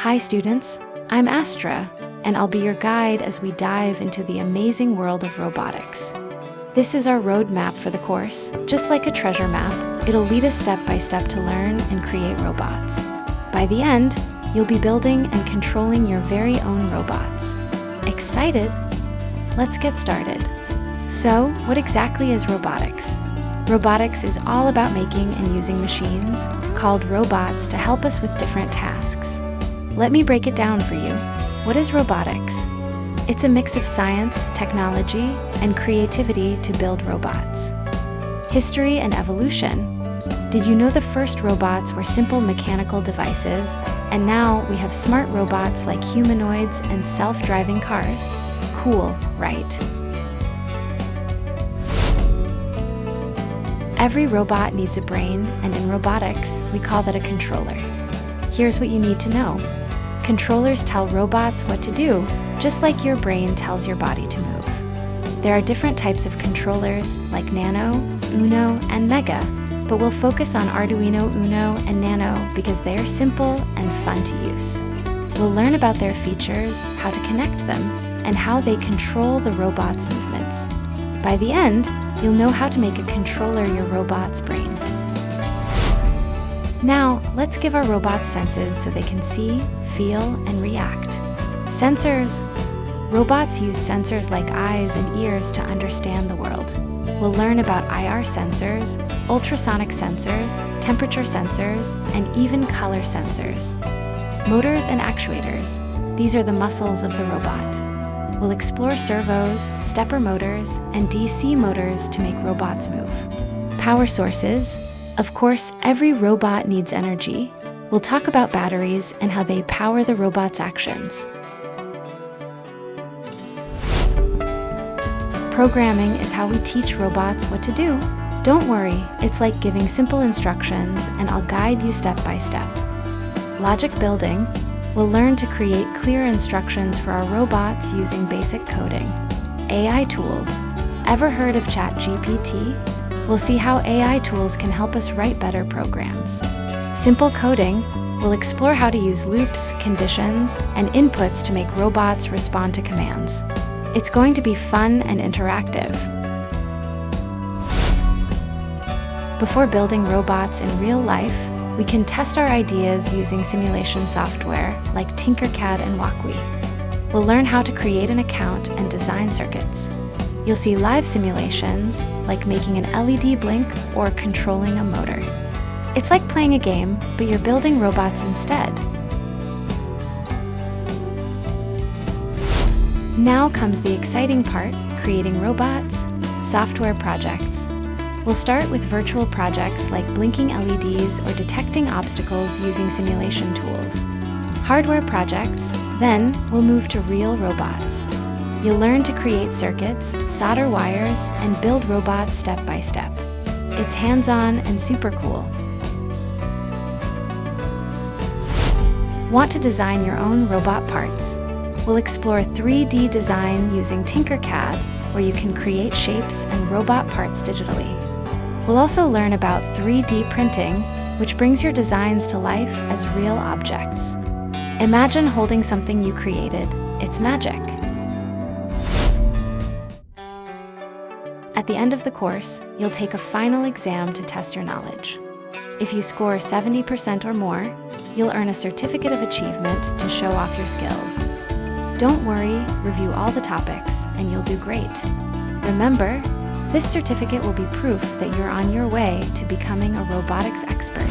Hi students, I'm Astra, and I'll be your guide as we dive into the amazing world of robotics. This is our roadmap for the course. Just like a treasure map, it'll lead us step by step to learn and create robots. By the end, you'll be building and controlling your very own robots. Excited? Let's get started. So, what exactly is robotics? Robotics is all about making and using machines, called robots, to help us with different tasks. Let me break it down for you. What is robotics? It's a mix of science, technology, and creativity to build robots. History and evolution. Did you know the first robots were simple mechanical devices, and now we have smart robots like humanoids and self-driving cars? Cool, right? Every robot needs a brain, and in robotics, we call that a controller. Here's what you need to know. Controllers tell robots what to do, just like your brain tells your body to move. There are different types of controllers, like Nano, Uno, and Mega, but we'll focus on Arduino Uno and Nano because they are simple and fun to use. We'll learn about their features, how to connect them, and how they control the robot's movements. By the end, you'll know how to make a controller your robot's brain. Now, let's give our robots senses so they can see, feel, and react. Sensors. Robots use sensors like eyes and ears to understand the world. We'll learn about IR sensors, ultrasonic sensors, temperature sensors, and even color sensors. Motors and actuators. These are the muscles of the robot. We'll explore servos, stepper motors, and DC motors to make robots move. Power sources. Of course, every robot needs energy. We'll talk about batteries and how they power the robot's actions. Programming is how we teach robots what to do. Don't worry, it's like giving simple instructions, and I'll guide you step by step. Logic building. We'll learn to create clear instructions for our robots using basic coding. AI tools. Ever heard of ChatGPT? We'll see how AI tools can help us write better programs. Simple coding. We'll explore how to use loops, conditions, and inputs to make robots respond to commands. It's going to be fun and interactive. Before building robots in real life, we can test our ideas using simulation software like Tinkercad and Wakwi. We'll learn how to create an account and design circuits. You'll see live simulations, like making an LED blink or controlling a motor. It's like playing a game, but you're building robots instead. Now comes the exciting part, creating robots, software projects. We'll start with virtual projects like blinking LEDs or detecting obstacles using simulation tools. Hardware projects, then we'll move to real robots. You'll learn to create circuits, solder wires, and build robots step by step. It's hands-on and super cool. Want to design your own robot parts? We'll explore 3D design using Tinkercad, where you can create shapes and robot parts digitally. We'll also learn about 3D printing, which brings your designs to life as real objects. Imagine holding something you created. It's magic. At the end of the course, you'll take a final exam to test your knowledge. If you score 70% or more, you'll earn a certificate of achievement to show off your skills. Don't worry, review all the topics, and you'll do great. Remember, this certificate will be proof that you're on your way to becoming a robotics expert.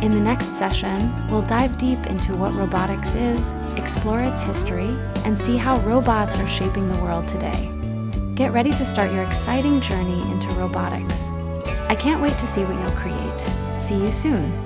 In the next session, we'll dive deep into what robotics is, explore its history, and see how robots are shaping the world today. Get ready to start your exciting journey into robotics. I can't wait to see what you'll create. See you soon.